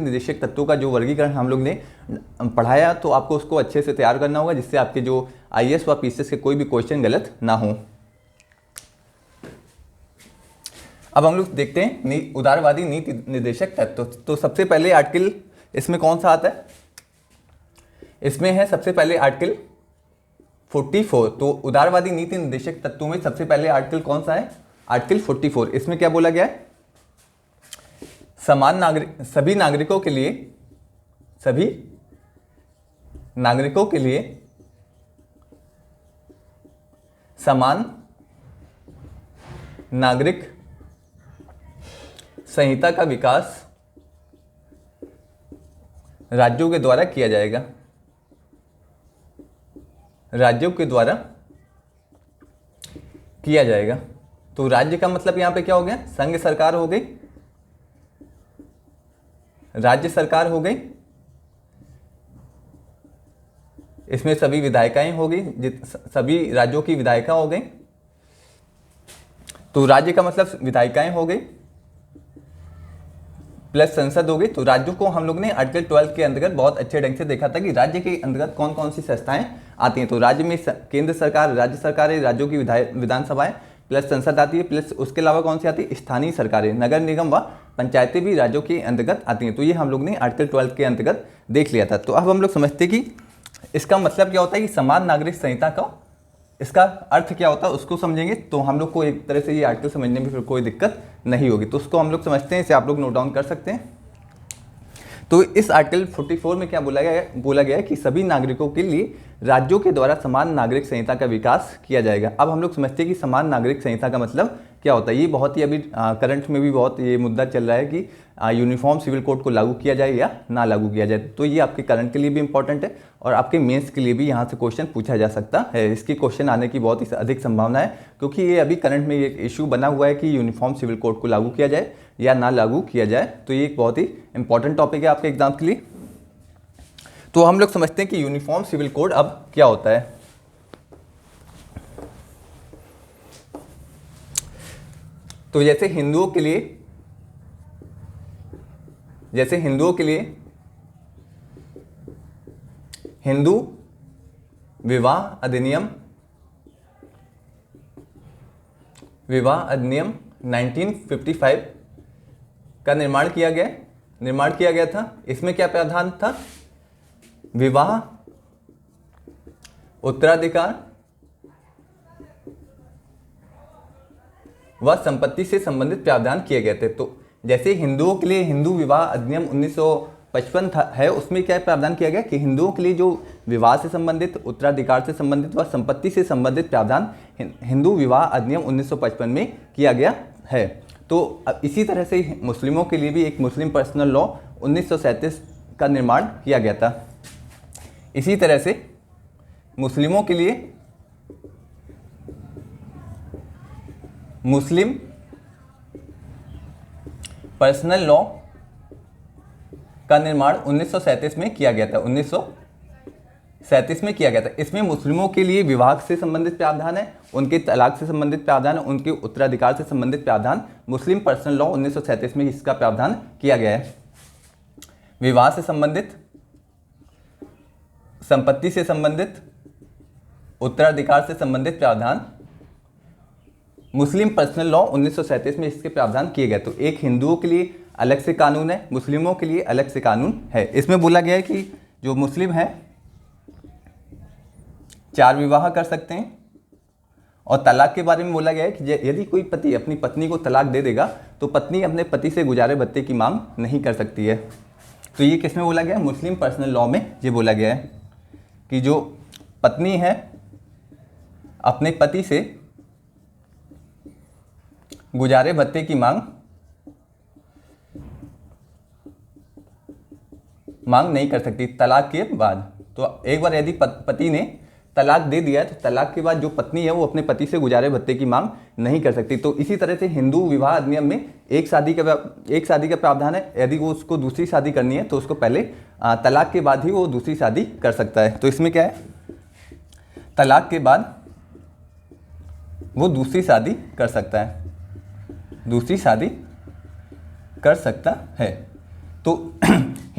निर्देशक तत्वों का जो वर्गीकरण हम लोग ने पढ़ाया, तो आपको उसको अच्छे से तैयार करना होगा जिससे आपके जो आईएएस व पीसीएस के कोई भी क्वेश्चन गलत ना हो। अब हम लोग देखते हैं उदारवादी नीति निर्देशक तत्व। तो सबसे पहले आर्टिकल इसमें कौन सा आता है? इसमें है सबसे पहले आर्टिकल 44। तो उदारवादी नीति निर्देशक तत्वों में सबसे पहले आर्टिकल कौन सा है? आर्टिकल 44। इसमें क्या बोला गया है? सभी नागरिकों के लिए समान नागरिक संहिता का विकास राज्यों के द्वारा किया जाएगा। तो राज्य का मतलब यहां पे क्या हो गया? संघ सरकार हो गई, राज्य सरकार हो गई, इसमें सभी विधायिकाएं हो गई, सभी राज्यों की विधायिका हो गई। तो राज्य का मतलब विधायिकाएं हो गई प्लस संसद हो गई। तो राज्यों को हम लोग ने आर्टिकल 12 के अंतर्गत बहुत अच्छे ढंग से देखा था कि राज्य के अंतर्गत कौन कौन सी संस्थाएं आती हैं। तो राज्य में केंद्र सरकार, राज्य सरकारें, राज्यों की विधानसभाएं प्लस संसद आती है, प्लस उसके अलावा कौन सी आती है? स्थानीय सरकारें, नगर निगम व पंचायतें भी राज्यों के अंतर्गत आती हैं। तो ये हम लोग ने आर्टिकल 12 के अंतर्गत देख लिया था। तो अब हम लोग समझते हैं कि इसका मतलब क्या होता है कि समान नागरिक संहिता का इसका अर्थ क्या होता है उसको समझेंगे तो हम लोग को एक तरह से ये आर्टिकल समझने में फिर कोई दिक्कत नहीं होगी। तो उसको हम लोग समझते हैं, इसे आप लोग नोट डाउन कर सकते हैं। तो इस आर्टिकल 44 में क्या बोला गया है कि सभी नागरिकों के लिए राज्यों के द्वारा समान नागरिक संहिता का विकास किया जाएगा। अब हम लोग समझते हैं कि समान नागरिक संहिता का मतलब क्या होता है। ये बहुत ही अभी करंट में भी बहुत ये मुद्दा चल रहा है कि यूनिफॉर्म सिविल कोड को लागू किया जाए या ना लागू किया जाए। तो ये आपके करंट के लिए भी इंपॉर्टेंट है और आपके मेंस के लिए भी यहाँ से क्वेश्चन पूछा जा सकता है। इसकी क्वेश्चन आने की बहुत ही अधिक संभावना है क्योंकि ये अभी करंट में एक इशू बना हुआ है कि यूनिफॉर्म सिविल कोड को लागू किया जाए या ना लागू किया जाए। तो ये एक बहुत ही इंपॉर्टेंट टॉपिक है आपके एग्जाम के लिए। तो हम लोग समझते हैं कि यूनिफॉर्म सिविल कोड अब क्या होता है। तो जैसे हिंदुओं के लिए हिंदू विवाह अधिनियम 1955 का निर्माण किया गया था। इसमें क्या प्रावधान था? विवाह, उत्तराधिकार व संपत्ति से संबंधित प्रावधान किए गए थे। तो जैसे हिंदुओं के लिए हिंदू विवाह अधिनियम 1955 है, उसमें क्या प्रावधान किया गया कि हिंदुओं के लिए जो विवाह से संबंधित, उत्तराधिकार से संबंधित व संपत्ति से संबंधित प्रावधान हिंदू विवाह अधिनियम 1955 में किया गया है। तो अब इसी तरह से मुस्लिमों के लिए भी एक मुस्लिम पर्सनल लॉ 1937 का निर्माण किया गया था। इसी तरह से मुस्लिमों के लिए मुस्लिम पर्सनल लॉ का निर्माण 1937 में किया गया था। 1937 में किया गया था। इसमें मुस्लिमों के लिए विवाह से संबंधित प्रावधान है, उनके तलाक से संबंधित प्रावधान है, उनके उत्तराधिकार से संबंधित प्रावधान मुस्लिम पर्सनल लॉ 1937 में इसका प्रावधान किया गया है। विवाह से संबंधित, संपत्ति से संबंधित, उत्तराधिकार से संबंधित प्रावधान मुस्लिम पर्सनल लॉ 1937 में इसके प्रावधान किए गए। तो एक हिंदुओं के लिए अलग से कानून है, मुस्लिमों के लिए अलग से कानून है। इसमें बोला गया है कि जो मुस्लिम है 4 विवाह कर सकते हैं और तलाक के बारे में बोला गया है कि यदि कोई पति अपनी पत्नी को तलाक दे देगा तो पत्नी अपने पति से गुजारे भत्ते की मांग नहीं कर सकती है। तो ये किसमें बोला गया है? मुस्लिम पर्सनल लॉ में ये बोला गया है कि जो पत्नी है अपने पति से गुजारे भत्ते की मांग नहीं कर सकती तलाक के बाद। तो एक बार यदि पति ने तलाक दे दिया तो तलाक के बाद जो पत्नी है वो अपने पति से गुजारे भत्ते की मांग नहीं कर सकती। तो इसी तरह से हिंदू विवाह अधिनियम में एक शादी का प्रावधान है। यदि वो उसको दूसरी शादी करनी है तो उसको पहले तलाक के बाद ही वो दूसरी शादी कर सकता है। तो इसमें क्या है? तलाक के बाद वो दूसरी शादी कर सकता है, दूसरी शादी कर सकता है। तो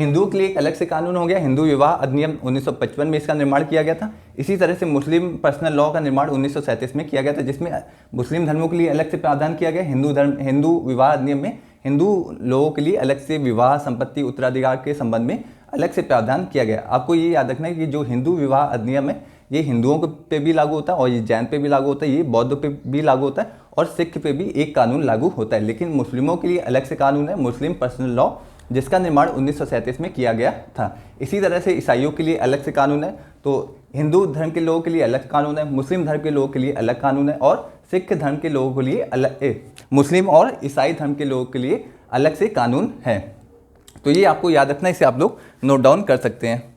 हिंदुओं के लिए एक अलग से कानून हो गया, हिंदू विवाह अधिनियम 1955 में इसका निर्माण किया गया था। इसी तरह से मुस्लिम पर्सनल लॉ का निर्माण 1937 में किया गया था, जिसमें मुस्लिम धर्मों के लिए अलग से प्रावधान किया गया। हिंदू विवाह अधिनियम में हिंदू लोगों के लिए अलग से विवाह, संपत्ति, उत्तराधिकार के संबंध में अलग से प्रावधान किया गया। आपको ये याद रखना है कि जो हिंदू विवाह अधिनियम है ये हिंदुओं पे भी लागू होता है, और ये जैन पे भी लागू होता है, ये बौद्ध पे भी लागू होता है, और सिख पे भी एक कानून लागू होता है। लेकिन मुस्लिमों के लिए अलग से कानून है, मुस्लिम पर्सनल लॉ, जिसका निर्माण 1937 में किया गया था। इसी तरह से ईसाइयों के लिए अलग से कानून है। तो हिंदू धर्म के लोगों के लिए अलग कानून है, मुस्लिम धर्म के लोगों के लिए अलग कानून है, और सिख धर्म के लोगों के लिए मुस्लिम और ईसाई धर्म के लोगों के लिए अलग से कानून है। तो ये आपको याद रखना है, इसे आप लोग नोट डाउन कर सकते हैं।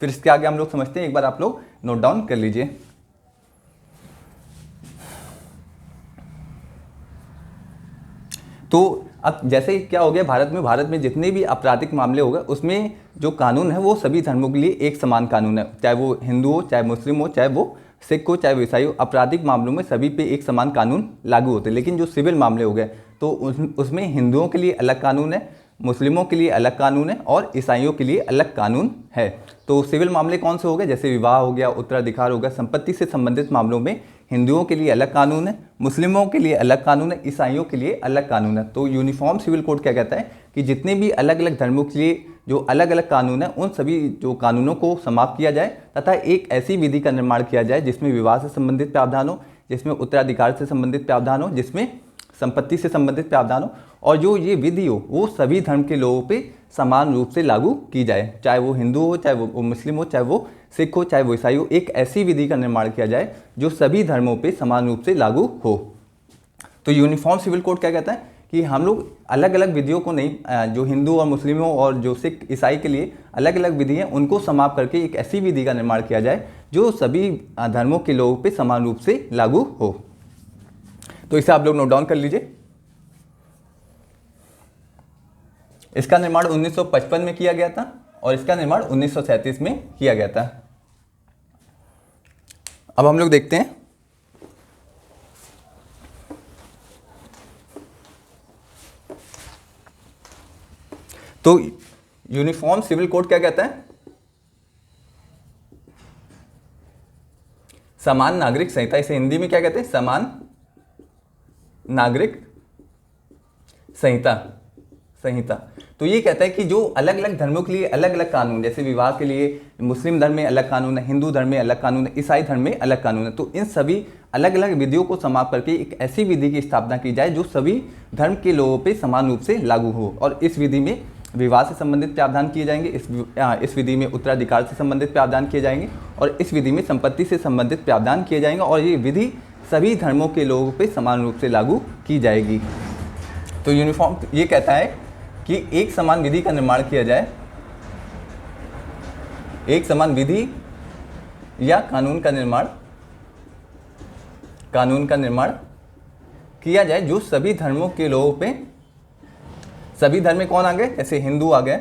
फिर इसके आगे हम लोग समझते हैं, एक बार आप लोग नोट डाउन कर लीजिए। तो अब जैसे क्या हो गया, भारत में जितने भी आपराधिक मामले हो गए उसमें जो कानून है वो सभी धर्मों के लिए एक समान कानून है, चाहे वो हिंदू हो, चाहे मुस्लिम हो, चाहे वो सिख हो, चाहे वो ईसाई हो। आपराधिक मामलों में सभी पे एक समान कानून लागू होते हैं। लेकिन जो सिविल मामले हो गए तो उसमें हिंदुओं के लिए अलग कानून है, मुस्लिमों के लिए अलग कानून है, और ईसाइयों के लिए अलग कानून है। तो सिविल मामले कौन से हो गए, जैसे विवाह हो गया, उत्तराधिकार हो गया, संपत्ति से संबंधित मामलों में हिंदुओं के लिए अलग कानून है, मुस्लिमों के लिए अलग कानून है, ईसाइयों के लिए अलग कानून है। तो यूनिफॉर्म सिविल कोड क्या कहता है कि जितने भी अलग अलग धर्मों के लिए जो अलग अलग कानून है उन सभी जो कानूनों को समाप्त किया जाए तथा एक ऐसी विधि का निर्माण किया जाए जिसमें विवाह से संबंधित प्रावधान हो, जिसमें उत्तराधिकार से संबंधित प्रावधान हो, जिसमें संपत्ति से संबंधित प्रावधान हो, और जो ये विधि हो वो सभी धर्म के लोगों पे समान रूप से लागू की जाए, चाहे वो हिंदू हो, चाहे वो मुस्लिम हो, चाहे वो सिख हो, चाहे वो ईसाई हो। एक ऐसी विधि का निर्माण किया जाए जो सभी धर्मों पे समान रूप से लागू हो। तो यूनिफॉर्म सिविल कोड क्या कहता है कि हम लोग अलग अलग विधियों को नहीं, जो हिंदू और मुस्लिमों और जो सिख ईसाई के लिए अलग अलग विधि हैं उनको समाप्त करके एक ऐसी विधि का निर्माण किया जाए जो सभी धर्मों के लोगों पे समान रूप से लागू हो। तो इसे आप लोग नोट डाउन कर लीजिए। इसका निर्माण 1955 में किया गया था और इसका निर्माण 1937 में किया गया था। अब हम लोग देखते हैं तो यूनिफॉर्म सिविल कोड क्या कहता है, समान नागरिक संहिता। इसे हिंदी में क्या कहते हैं, समान नागरिक संहिता। तो ये कहता है कि जो अलग अलग धर्मों के लिए अलग अलग कानून, जैसे विवाह के लिए मुस्लिम धर्म में अलग कानून है, हिंदू धर्म में अलग कानून है, ईसाई धर्म में अलग कानून है, तो इन सभी अलग अलग विधियों को समाप्त करके एक ऐसी विधि की स्थापना की जाए जो सभी धर्म के लोगों पे समान रूप से लागू हो। और इस विधि में विवाह से संबंधित प्रावधान किए जाएंगे, इस विधि में उत्तराधिकार से संबंधित प्रावधान किए जाएंगे, और इस विधि में संपत्ति से संबंधित प्रावधान किए जाएंगे, और ये विधि सभी धर्मों के लोगों पे समान रूप से लागू की जाएगी। तो यूनिफॉर्म ये कहता है कि एक समान विधि का निर्माण किया जाए, एक समान विधि या कानून का निर्माण किया जाए जो सभी धर्मों के लोगों पे, सभी धर्म में कौन आ गए, जैसे हिंदू आ गए,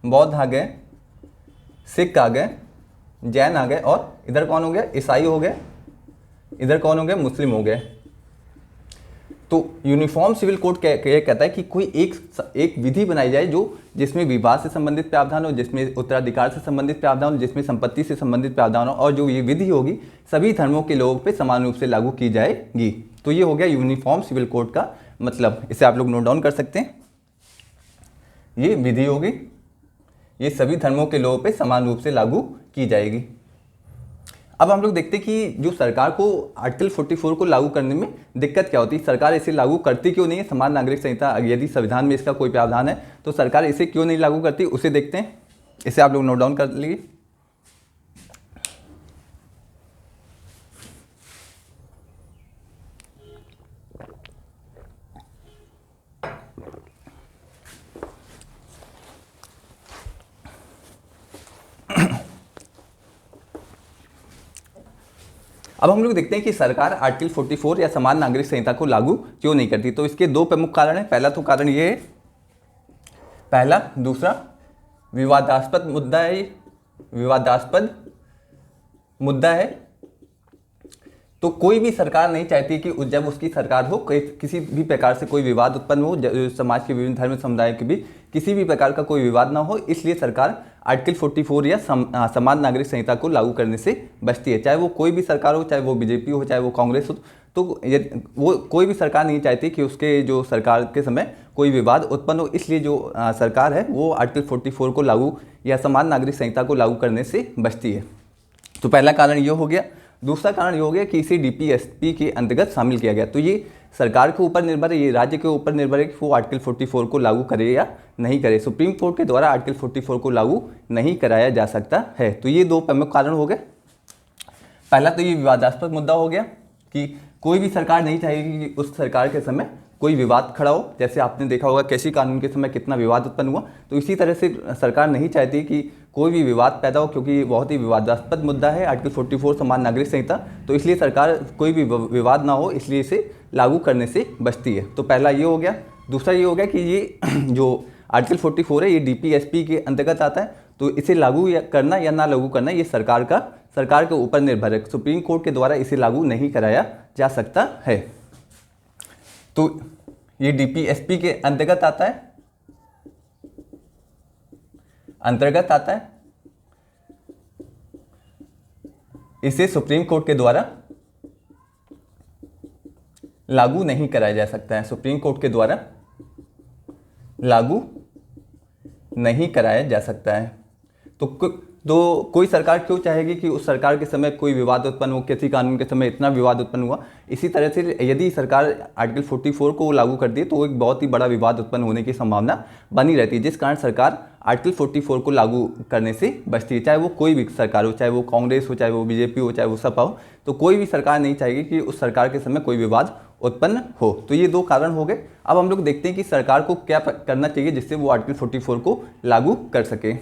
बौद्ध आ गए, सिख आ गए, जैन आ गए, और इधर कौन हो गया, ईसाई हो गए, इधर कौन हो गए, मुस्लिम हो गए। तो यूनिफॉर्म सिविल कोड कहता है कि कोई एक विधि बनाई जाए जो जिसमें विवाह से संबंधित प्रावधान हो, जिसमें उत्तराधिकार से संबंधित प्रावधान हो, जिसमें संपत्ति से संबंधित प्रावधान हो, और जो ये विधि होगी सभी धर्मों के लोगों पे समान रूप से लागू की जाएगी। तो ये हो गया यूनिफॉर्म सिविल कोड का मतलब। इसे आप लोग नोट डाउन कर सकते हैं। ये विधि होगी, ये सभी धर्मों के लोगों पे समान रूप से लागू की जाएगी। अब हम लोग देखते हैं कि जो सरकार को आर्टिकल 44 को लागू करने में दिक्कत क्या होती है, सरकार इसे लागू करती क्यों नहीं है। समान नागरिक संहिता, यदि संविधान में इसका कोई प्रावधान है तो सरकार इसे क्यों नहीं लागू करती, उसे देखते हैं। इसे आप लोग नोट डाउन कर लीजिए। अब हम लोग देखते हैं कि सरकार आर्टिकल 44 या समान नागरिक संहिता को लागू क्यों नहीं करती। तो इसके दो प्रमुख कारण हैं। पहला तो कारण ये है, पहला दूसरा विवादास्पद मुद्दा है तो कोई भी सरकार नहीं चाहती कि जब उसकी सरकार हो किसी भी प्रकार से कोई विवाद उत्पन्न हो, समाज के विभिन्न धर्म समुदाय के बीच किसी भी प्रकार का कोई विवाद ना हो, इसलिए सरकार आर्टिकल 44 या समान नागरिक संहिता को लागू करने से बचती है। चाहे वो कोई भी सरकार हो, चाहे वो बीजेपी हो, चाहे वो कांग्रेस हो, तो वो कोई भी सरकार नहीं चाहती कि उसके जो सरकार के समय कोई विवाद उत्पन्न हो, इसलिए जो सरकार है वो आर्टिकल 44 को लागू या समान नागरिक संहिता को लागू करने से बचती है। तो पहला कारण ये हो गया। दूसरा कारण ये हो गया कि इसे डीपीएसपी के अंतर्गत शामिल किया गया। तो ये सरकार के ऊपर निर्भर है, ये राज्य के ऊपर निर्भर है कि वो आर्टिकल 44 को लागू करे या नहीं करे। सुप्रीम कोर्ट के द्वारा आर्टिकल 44 को लागू नहीं कराया जा सकता है। तो ये दो प्रमुख कारण हो गए। पहला तो ये विवादास्पद मुद्दा हो गया कि कोई भी सरकार नहीं चाहेगी कि उस सरकार के समय कोई विवाद खड़ा हो। जैसे आपने देखा होगा कृषि कानून के समय कितना विवाद उत्पन्न हुआ, तो इसी तरह से सरकार नहीं चाहती कि कोई भी विवाद पैदा हो, क्योंकि ये बहुत ही विवादास्पद मुद्दा है आर्टिकल 44 समान नागरिक संहिता। तो इसलिए सरकार कोई भी विवाद ना हो, इसलिए इसे लागू करने से बचती है। तो पहला ये हो गया। दूसरा ये हो गया कि ये जो आर्टिकल 44 है ये डीपीएसपी के अंतर्गत आता है, तो इसे लागू करना या ना लागू करना ये सरकार के ऊपर निर्भर है। सुप्रीम कोर्ट के द्वारा इसे लागू नहीं कराया जा सकता है। तो ये डीपीएसपी के अंतर्गत आता है, इसे सुप्रीम कोर्ट के द्वारा लागू नहीं कराया जा सकता है। सुप्रीम कोर्ट के द्वारा लागू नहीं कराया जा सकता है। तो कोई सरकार क्यों चाहेगी कि उस सरकार के समय कोई विवाद उत्पन्न हो, किसी कानून के समय इतना विवाद उत्पन्न हुआ। इसी तरह से यदि सरकार आर्टिकल 44 को लागू कर दी तो एक बहुत ही बड़ा विवाद उत्पन्न होने की संभावना बनी रहती है, जिस कारण सरकार आर्टिकल 44 को लागू करने से बचती है। चाहे वो कोई भी सरकार हो, चाहे वो कांग्रेस हो, चाहे वो बीजेपी हो, चाहे वो सपा हो, तो कोई भी सरकार नहीं चाहेगी कि उस सरकार के समय कोई विवाद उत्पन्न हो। तो ये दो कारण हो गए। अब हम लोग देखते हैं कि सरकार को क्या करना चाहिए जिससे वो आर्टिकल 44 को लागू कर सके।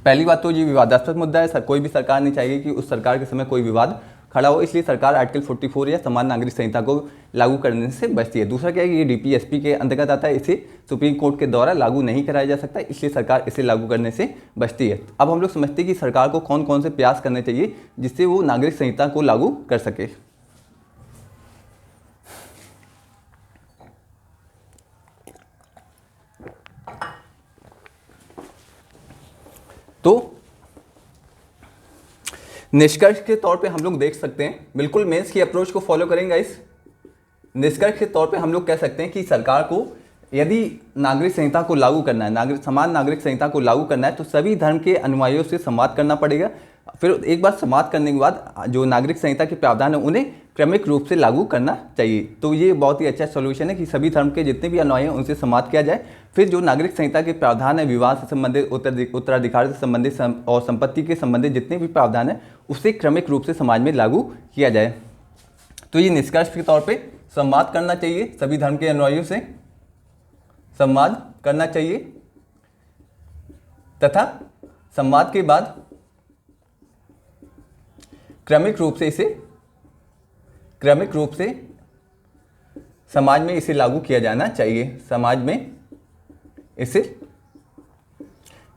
पहली बात तो ये विवादास्पद मुद्दा है, कोई भी सरकार नहीं चाहेगी कि उस सरकार के समय कोई विवाद खड़ा हो, इसलिए सरकार आर्टिकल 44 या समान नागरिक संहिता को लागू करने से बचती है। दूसरा क्या है कि ये डीपीएसपी के अंतर्गत आता है, इसे सुप्रीम कोर्ट के द्वारा लागू नहीं कराया जा सकता, इसलिए सरकार इसे लागू करने से बचती है। अब हम लोग समझते हैं कि सरकार को कौन कौन से प्रयास करने चाहिए जिससे वो नागरिक संहिता को लागू कर सके। तो निष्कर्ष के तौर पे हम लोग देख सकते हैं, बिल्कुल मेंस की अप्रोच को फॉलो करेंगे इस निष्कर्ष के तौर पे हम लोग कह सकते हैं कि सरकार को यदि नागरिक संहिता को लागू करना है, समान नागरिक संहिता को लागू करना है, तो सभी धर्म के अनुयायियों से संवाद करना पड़ेगा। फिर एक बार संवाद करने के बाद जो नागरिक संहिता के प्रावधान है उन्हें क्रमिक रूप से लागू करना चाहिए। तो ये बहुत ही अच्छा सॉल्यूशन है कि सभी धर्म के जितने भी अनुयायी हैं उनसे संवाद किया जाए। फिर जो नागरिक संहिता के प्रावधान है, विवाह से संबंधित, उत्तराधिकार से संबंधित और संपत्ति के संबंधित जितने भी प्रावधान है उसे क्रमिक रूप से समाज में लागू किया जाए। तो ये निष्कर्ष के तौर पर संवाद करना चाहिए, सभी धर्म के अनुयायियों से संवाद करना चाहिए, तथा संवाद के बाद क्रमिक रूप से समाज में इसे लागू किया जाना चाहिए, समाज में इसे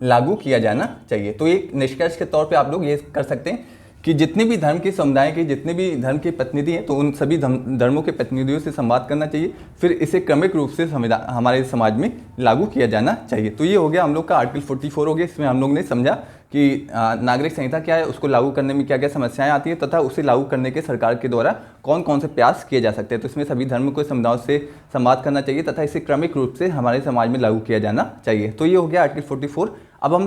लागू किया जाना चाहिए। तो एक निष्कर्ष के तौर पे आप लोग ये कर सकते हैं कि जितने भी धर्म के समुदाय के, जितने भी धर्म के प्रतिनिधि हैं, तो उन सभी धर्मों के प्रतिनिधियों से संवाद करना चाहिए, फिर इसे क्रमिक रूप से हमारे समाज में लागू किया जाना चाहिए। तो ये हो गया हम लोग का आर्टिकल 44 हो गया। इसमें हम लोग ने समझा कि नागरिक संहिता क्या है, उसको लागू करने में क्या क्या समस्याएं आती हैं, तथा उसे लागू करने के सरकार के द्वारा कौन कौन से प्रयास किए जा सकते हैं। तो इसमें सभी धर्म को समुदायों से संवाद करना चाहिए तथा इसे क्रमिक रूप से हमारे समाज में लागू किया जाना चाहिए। तो ये हो गया आर्टिकल 44। अब हम